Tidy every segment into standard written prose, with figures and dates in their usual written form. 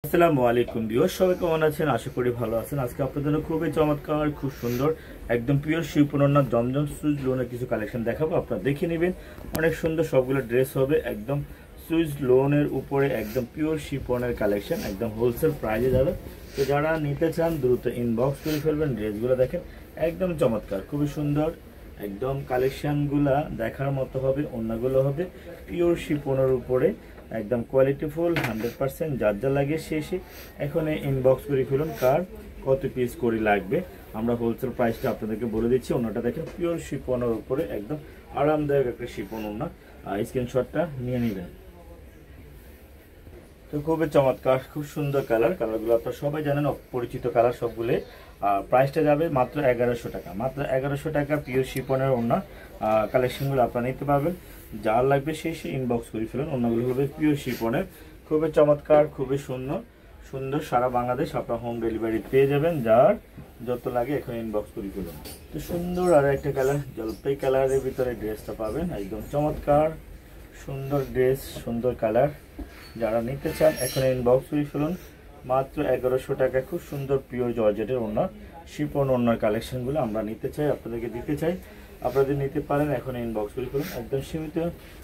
আসসালামু আলাইকুম ভিউয়ার্স, সবাই কেমন আছেন? আশা করি ভালো আছেন। আজকে আপনাদের জন্য খুবই চমৎকার, খুব সুন্দর, একদম পিওর শিপনের জমজম সুইজ লোনের কিছু কালেকশন দেখাবো। আপনারা দেখে নেবেন, অনেক সুন্দর সবগুলো ড্রেস হবে একদম সুইজ লোনের উপরে, একদম পিওর শিপনের কালেকশন, একদম হোলসেল প্রাইজে যাবে। তো যারা নিতে চান দ্রুত ইনবক্স করে ফেলবেন। ড্রেসগুলো দেখেন একদম চমৎকার, খুবই সুন্দর, একদম কালেকশনগুলা দেখার মতো হবে। অন্যগুলো হবে পিওর শিপনের উপরে, একদম কোয়ালিটিফুল 100%। যার যা লাগে শেষে এখন ইনবক্স করে ফেলুন কার কত পিস করে লাগবে। আমরা হোলসেল প্রাইসটা আপনাদেরকে বলে দিচ্ছি। ওনাটা দেখেন পিওর শিপনের উপরে, একদম আরামদায়ক একটা শিপন ওনা। স্ক্রিনশটটা নিয়ে নেবেন। তো খুবই চমৎকার, খুব সুন্দর কালারগুলো আপনারা সবাই জানেন, পরিচিত কালার সবগুলো। আর প্রাইসটা যাবে মাত্র 1100 টাকা। মাত্র 1100 টাকা পিওর শিপনের ওনা কালেকশনগুলো আপনারা নিতে পারবেন। যার লাগবে সেই ইনবক্স করে ফেলুন। অন্যগুলো হবে পিওর শিপনের, খুবই চমৎকার, খুবই সুন্দর সারা বাংলাদেশ আপনার হোম ডেলিভারি পেয়ে যাবেন। যার যত লাগে এখন ইনবক্স করে ফেলুন। তো সুন্দর আর একটা কালার, জলপাই কালারের ভিতরে ড্রেসটা পাবেন, একদম চমৎকার সুন্দর ড্রেস, সুন্দর কালার। যারা নিতে চান এখন ইনবক্স করে ফেলুন। মাত্র 1100 টাকা খুব সুন্দর পিওর জর্জেটের ওনা, শিপন ওনার কালেকশনগুলো আমরা নিতে চাই, আপনাদেরকে দিতে চাই। আপনাদের নিতে পারেন, এখন ইনবক্স করে ফেলুন। একদম সীমিত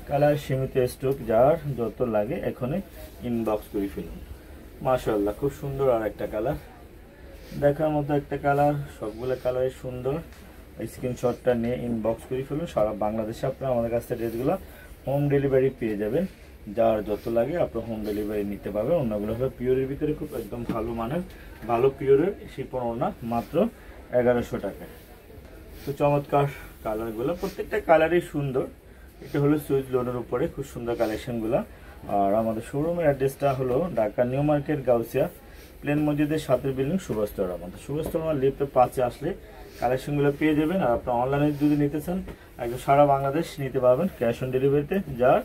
কালার, সীমিত স্টক, যার যত লাগে এখন ইনবক্স করে ফেলুন। মাশাআল্লাহ, খুব সুন্দর আর একটা কালার, দেখার মতো একটা কালার। সবগুলো কালারই সুন্দর। স্ক্রিনশটটা নিয়ে ইনবক্স করে ফেলুন। সারা বাংলাদেশে আপনারা আমাদের কাছ থেকে ড্রেসগুলো হোম ডেলিভারি পেয়ে যাবেন। যার যত লাগে আপনার হোম ডেলিভারি নিতে পারবেন। ওনাগুলো হবে পিওরের ভিতরে, খুব একদম ভালো মানের, ভালো পিওরের শিপন ওনা, মাত্র 1100 টাকা। তো চমৎকার কালারগুলো, প্রত্যেকটা কালারই সুন্দর। এটা হলো সুইজ লোনের উপরে খুব সুন্দর কালেকশনগুলো। আর আমাদের শোরুমের অ্যাড্রেসটা হলো ঢাকা নিউ মার্কেট, গাউসিয়া প্লেন মসজিদের সাথে বিল্ডিং, সুভাষতলা। আমাদের সুভাষতলা লিফটে 5-এ আসলে কালেকশনগুলো পেয়ে যাবেন। আর আপনার অনলাইনে যদি নিতে চান একদম সারা বাংলাদেশ নিতে পারবেন ক্যাশ অন ডেলিভারিতে, যার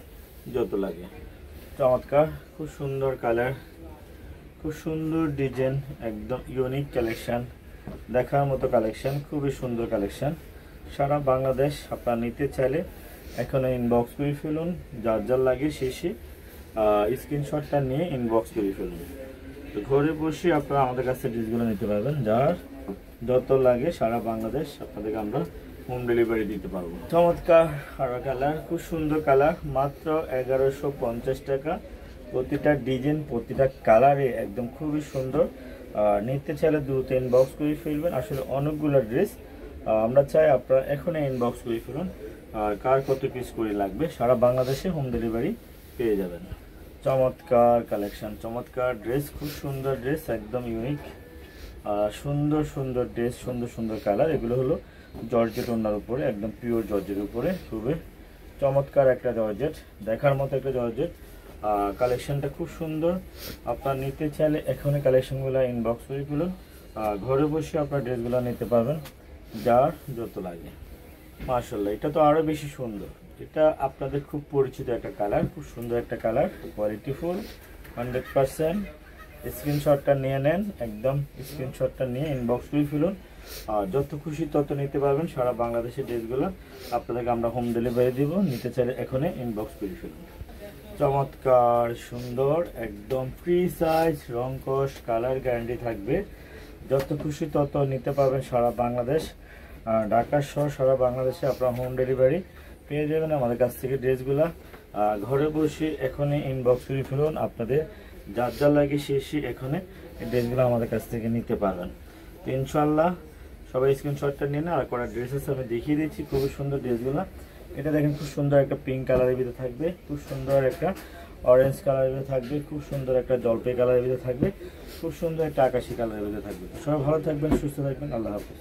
যত লাগে। চমৎকার, খুব সুন্দর কালার, খুব সুন্দর ডিজাইন, একদম ইউনিক কালেকশন, দেখার মতো কালেকশন, খুবই সুন্দর কালেকশন। সারা বাংলাদেশ আপনারা নিতে চাইলে এখন ইনবক্স করে ফেলুন। যার যার লাগে শেষে স্ক্রিনশটটা নিয়ে ইনবক্স করে ফেলুন। তো ঘরে বসে আপনারা আমাদের কাছে ড্রেসগুলো নিতে পারবেন। যার যত লাগে সারা বাংলাদেশ আপনাদেরকে আমরা হোম ডেলিভারি দিতে পারবো। চমৎকার আর কালার, খুব সুন্দর কালার, মাত্র 1150 টাকা। প্রতিটা ডিজাইন, প্রতিটা কালারে একদম খুবই সুন্দর। নিতে চাইলে দ্রুত ইনবক্স করে ফেলবেন। আসলে অনেকগুলো ড্রেস, আমরা চাই আপনারা এখনই ইনবক্স করে ফেলুন। আর কার কত পিস করে লাগবে সারা বাংলাদেশে হোম ডেলিভারি পেয়ে যাবেন। চমৎকার কালেকশন, চমৎকার ড্রেস, খুব সুন্দর ড্রেস, একদম ইউনিক, সুন্দর সুন্দর ড্রেস, সুন্দর সুন্দর কালার। এগুলো হলো জর্জেট ওনার উপরে, একদম পিওর জর্জের উপরে, খুবই চমৎকার একটা জর্জেট, দেখার মতো একটা জর্জেট। কালেকশনটা খুব সুন্দর। আপনার নিতে চাইলে এখনই কালেকশনগুলো ইনবক্স করে ফেলুন। ঘরে বসে আপনার ড্রেসগুলো নিতে পারবেন, যার যত লাগে। মাশাআল্লাহ, এটা তো আরও বেশি সুন্দর। এটা আপনাদের খুব পরিচিত একটা কালার, খুব সুন্দর একটা কালার, কোয়ালিটিফুল 100%। স্ক্রিনশটটা নিয়ে নেন, একদম স্ক্রিনশটটা নিয়ে ইনবক্স করে ফেলুন। আর যত খুশি তত নিতে পারবেন। সারা বাংলাদেশের ড্রেসগুলো আপনাদেরকে আমরা হোম ডেলিভারি দিব। নিতে চাইলে এখনই ইনবক্স করে ফেলুন। চমৎকার সুন্দর, একদম ফ্রি সাইজ, রং কস কালার গ্যারান্টি থাকবে। যত খুশি তত নিতে পারবেন সারা বাংলাদেশ। ঢাকা সহ সারা বাংলাদেশে আপনারা হোম ডেলিভারি পেয়ে যাবেন আমাদের কাছ থেকে ড্রেসগুলো। ঘরে বসে এখনই ইনবক্স করে ফেলুন। আপনাদের যার যা লাগে শেষে এখানে ড্রেসগুলো আমাদের কাছ থেকে নিতে পারবেন। তো ইনশাল্লাহ সবাই স্ক্রিনশটটা নিয়ে না। আর কটা ড্রেস আছে আমি দেখিয়ে দিচ্ছি, খুবই সুন্দর ড্রেসগুলো। এটা দেখেন খুব সুন্দর একটা পিঙ্ক কালারের ভিতরে থাকবে, খুব সুন্দর একটা অরেঞ্জ কালারের ভিতরে থাকবে, খুব সুন্দর একটা জলপাই কালারের ভিতরে থাকবে, খুব সুন্দর একটা আকাশি কালারের ভিতরে থাকবে। সবাই ভালো থাকবেন, সুস্থ থাকবেন, আল্লাহ হাফেজ।